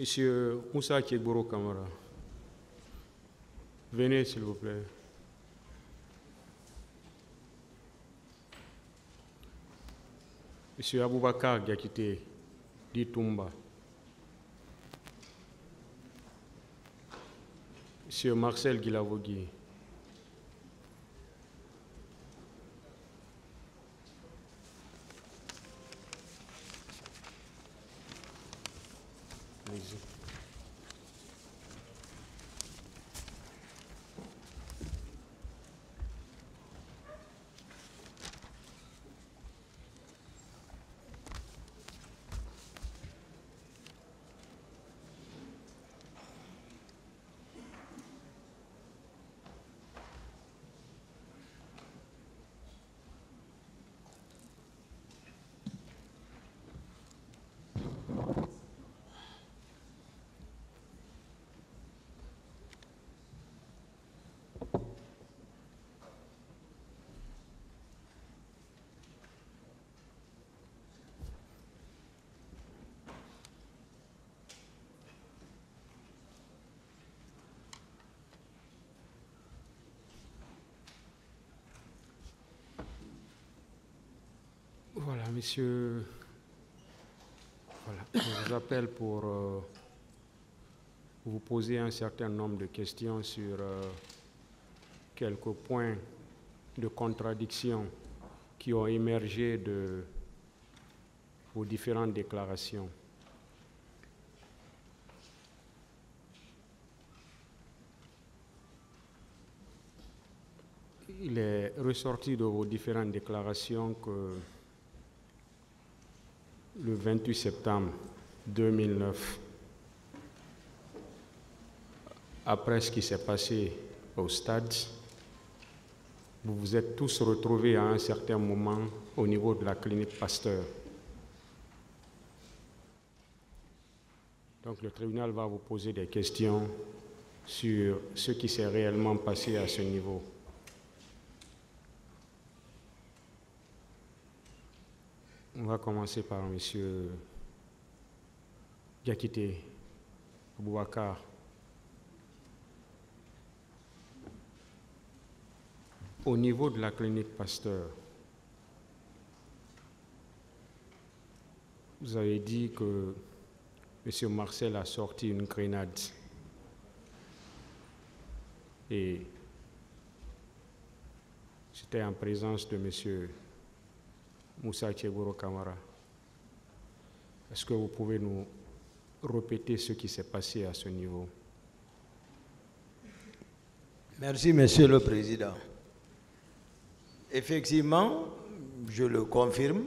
Monsieur Moussa Tchegboro Kamara, venez s'il vous plaît. Monsieur Aboubakar Diakité, Ditumba. Monsieur Marcel Guilavogui. Voilà, monsieur, voilà, je vous appelle pour vous poser un certain nombre de questions sur quelques points de contradiction qui ont émergé de vos différentes déclarations. Il est ressorti de vos différentes déclarations que le 28 septembre 2009, après ce qui s'est passé au stade, vous vous êtes tous retrouvés à un certain moment au niveau de la clinique Pasteur. Donc le tribunal va vous poser des questions sur ce qui s'est réellement passé à ce niveau. On va commencer par M. Diakité Aboubakar. Au niveau de la clinique Pasteur, vous avez dit que M. Marcel a sorti une grenade et c'était en présence de M. Moussa Tchegboro Kamara. Est-ce que vous pouvez nous répéter ce qui s'est passé à ce niveau? Merci, Monsieur le Président. Effectivement, je le confirme,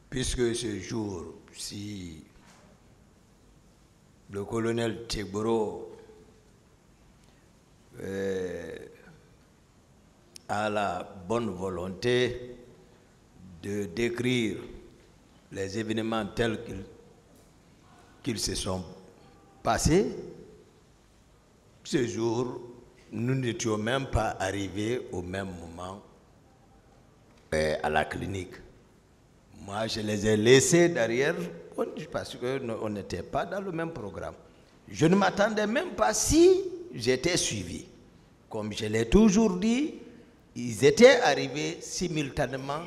puisque ce jour, si le colonel Tchegboro a la bonne volonté de décrire les événements tels qu'ils se sont passés, ce jour, nous n'étions même pas arrivés au même moment à la clinique. Moi, je les ai laissés derrière parce qu'on n'était pas dans le même programme. Je ne m'attendais même pas si j'étais suivi. Comme je l'ai toujours dit, ils étaient arrivés simultanément.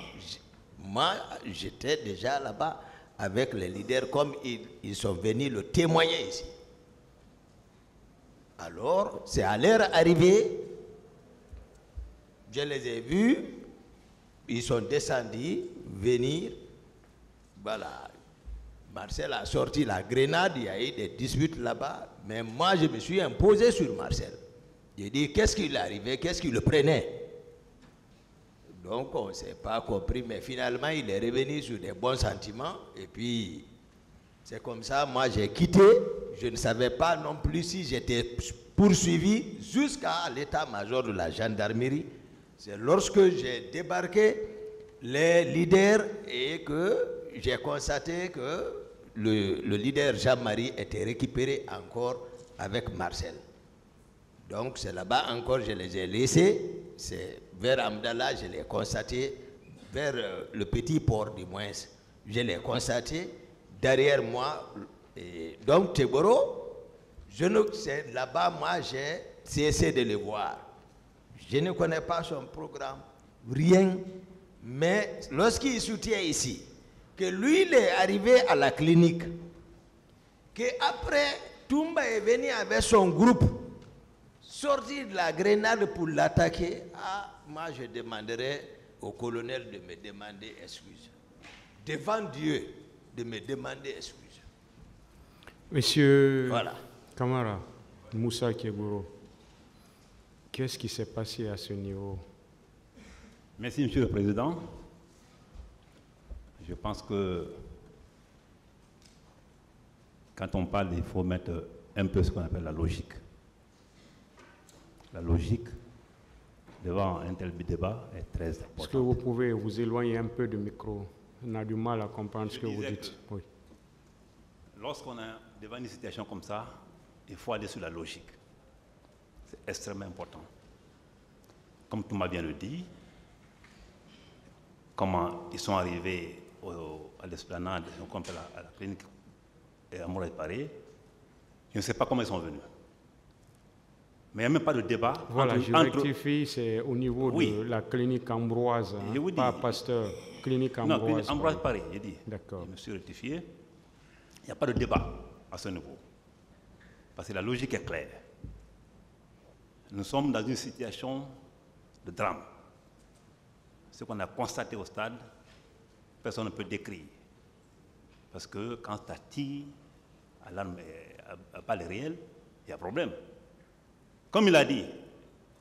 Moi, j'étais déjà là-bas avec les leaders, comme ils sont venus le témoigner ici. Alors, c'est à leur arrivée, je les ai vus, ils sont descendus, venir. Voilà, Marcel a sorti la grenade, il y a eu des disputes là-bas, mais moi, je me suis imposé sur Marcel. J'ai dit, qu'est-ce qui lui arrivait, qu'est-ce qui le prenait? Donc, on ne s'est pas compris, mais finalement, il est revenu sur des bons sentiments. Et puis, c'est comme ça, moi, j'ai quitté. Je ne savais pas non plus si j'étais poursuivi jusqu'à l'état-major de la gendarmerie. C'est lorsque j'ai débarqué les leaders et que j'ai constaté que le leader Jean-Marie était récupéré encore avec Marcel. Donc, c'est là-bas encore, je les ai laissés. C'est vers Amdallah, je l'ai constaté, vers le petit port du moins, je l'ai constaté. derrière moi. Et donc, Teboro, c'est là-bas, moi, j'ai cessé de le voir. Je ne connais pas son programme, rien. Mais lorsqu'il soutient ici, que lui, il est arrivé à la clinique, qu'après, Toumba est venu avec son groupe, sortir de la grenade pour l'attaquer, moi, je demanderai au colonel de me demander excuse. Devant Dieu, de me demander excuse. Monsieur voilà. Kamara, Moussa Kegoro, qu'est-ce qui s'est passé à ce niveau? Merci, Monsieur le Président. Je pense que quand on parle, il faut mettre un peu ce qu'on appelle la logique. La logique devant un tel débat est très importante. Est-ce que vous pouvez vous éloigner un peu du micro? On a du mal à comprendre ce que vous dites. Oui. Lorsqu'on est devant une situation comme ça, il faut aller sur la logique. C'est extrêmement important. Comme Touma vient de le dire, comment ils sont arrivés à l'esplanade, à la clinique à Mouraï-Paré, je ne sais pas comment ils sont venus. Mais il n'y a même pas de débat. Voilà, je rectifie, c'est au niveau de la clinique Ambroise, hein, pas Pasteur, clinique Ambroise. Non, clinique Ambroise-Paré, j'ai dit. D'accord. Je me suis rectifié. Il n'y a pas de débat à ce niveau. Parce que la logique est claire. Nous sommes dans une situation de drame. Ce qu'on a constaté au stade, personne ne peut décrire. Parce que quand tu tires à l'arme, à balle réelle, il y a problème. Comme il a dit,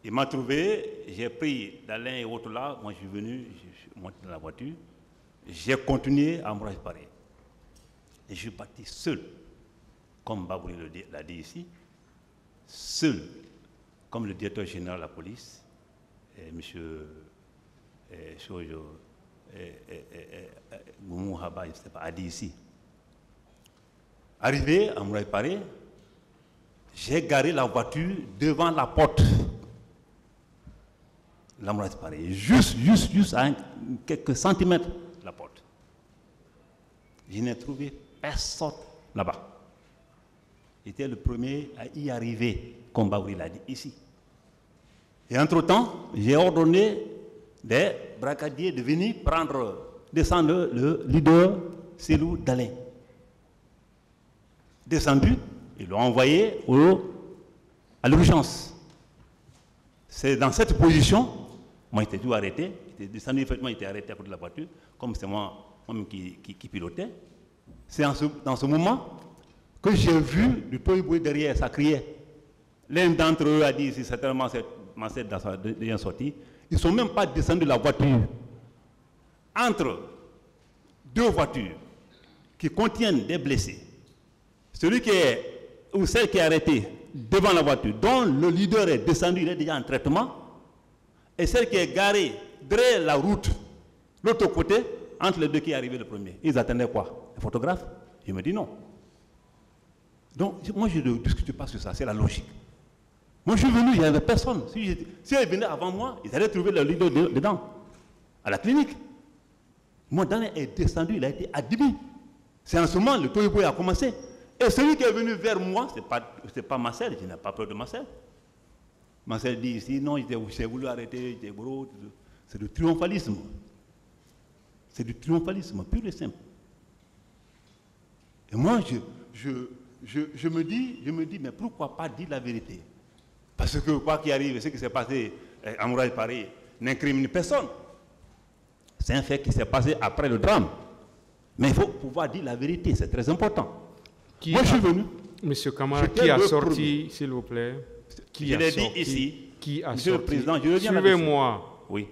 il m'a trouvé, j'ai pris d'Alain et autres là, moi je suis venu, je suis monté dans la voiture, j'ai continué à me réparer. Et je suis parti seul, comme Babouri l'a dit ici, seul, comme le directeur général de la police, et M. Goumou Haba, je ne sais pas, a dit ici. Arrivé à Mouraï Paré, j'ai garé la voiture devant la porte. La Mouraï Paré, juste à quelques centimètres de la porte. Je n'ai trouvé personne là-bas. J'étais le premier à y arriver, comme Baouri l'a dit ici. Et entre-temps, j'ai ordonné des brigadiers de venir descendre le leader Selou Dalin. Descendu, ils l'ont envoyé à l'urgence. C'est dans cette position, moi j'étais tout arrêté, j'étais descendu, effectivement, j'étais arrêté à côté de la voiture, comme c'est moi qui pilotais. C'est dans ce moment que j'ai vu du toy-boy derrière, ça criait. L'un d'entre eux a dit, c'est certainement cette Mancette dans sa dernière sortie, ils ne sont même pas descendus de la voiture. Entre deux voitures qui contiennent des blessés, celui qui est, ou celle qui est arrêtée devant la voiture, dont le leader est descendu, il est déjà en traitement, et celle qui est garée derrière la route, l'autre côté, entre les deux qui est arrivé le premier. Ils attendaient quoi? Un photographe? Il me dit non. Donc, moi, je ne discute pas sur ça, c'est la logique. Moi, je suis venu, il n'y avait personne. Si ils venaient avant moi, ils allaient trouver le leader dedans, à la clinique. Moi, Daniel est descendu, il a été admis. C'est en ce moment, le toy-boy a commencé. Et celui qui est venu vers moi, ce n'est pas Marcel, je n'ai pas peur de Marcel. Marcel dit ici, non, j'ai voulu arrêter, c'est du triomphalisme. C'est du triomphalisme, pur et simple. Et moi, je me dis, mais pourquoi pas dire la vérité? Parce que quoi qu'il arrive, ce qui s'est passé à Mouraï Paris n'incrimine personne. C'est un fait qui s'est passé après le drame. Mais il faut pouvoir dire la vérité, c'est très important. Moi, je suis venu. Monsieur Kamara, qui a sorti, s'il vous plaît? Je l'ai dit ici. Qui a Monsieur sorti? le Président, je reviens là-dessus. Suivez-moi. Oui.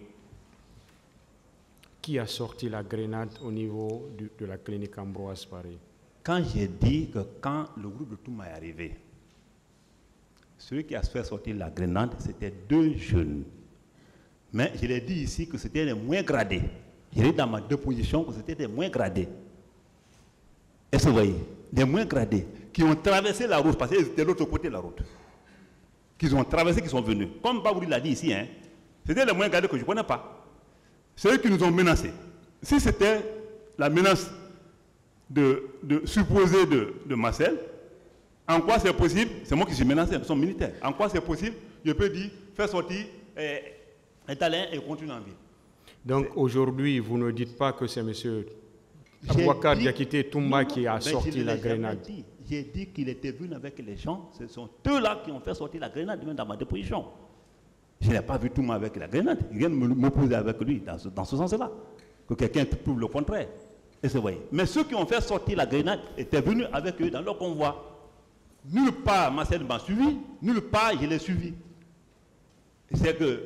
Qui a sorti la grenade au niveau de la clinique Ambroise Paré? Quand j'ai dit que quand le groupe de Touma est arrivé, celui qui a fait sortir la grenade, c'était deux jeunes. Mais je l'ai dit ici que c'était les moins gradés. Je l'ai dit dans ma déposition que c'était les moins gradés. Est-ce que vous voyez? Les moins gradés qui ont traversé la route, parce qu'ils étaient de l'autre côté de la route. Qu'ils ont traversé, qui sont venus. Comme Babouri l'a dit ici, hein, c'était les moins gradés que je ne connais pas. Ceux qui nous ont menacés. Si c'était la menace de supposé de Marcel, en quoi c'est possible, c'est moi qui suis menacé, nous sommes militaires, en quoi c'est possible, je peux dire, faire sortir un talent et continuer en vie. Donc aujourd'hui, vous ne dites pas que c'est M. Abouakar Diakité Toumba qui a sorti la grenade. J'ai dit qu'il était venu avec les gens, ce sont eux-là qui ont fait sortir la grenade, même dans ma déposition. Je n'ai pas vu Toumba avec la grenade, il vient de m'opposer avec lui dans ce sens-là, que quelqu'un prouve le contraire. Et c'est vrai. Mais ceux qui ont fait sortir la grenade étaient venus avec eux dans leur convoi. Nulle part Marcel m'a suivi, nulle part je l'ai suivi. C'est que,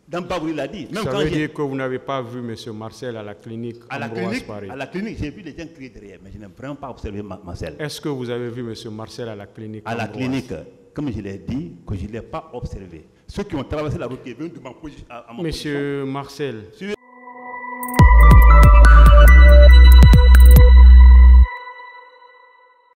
Dampabouri l'a dit. Même ça quand veut dire que vous n'avez pas vu M. Marcel à la clinique à la clinique, j'ai vu les gens crier derrière, mais je n'ai vraiment pas observé Marcel. Est-ce que vous avez vu M. Marcel à la clinique? À la clinique, comme je l'ai dit, que je ne l'ai pas observé. Ceux qui ont traversé la route qui est venus de ma position, à mon position. M. Marcel,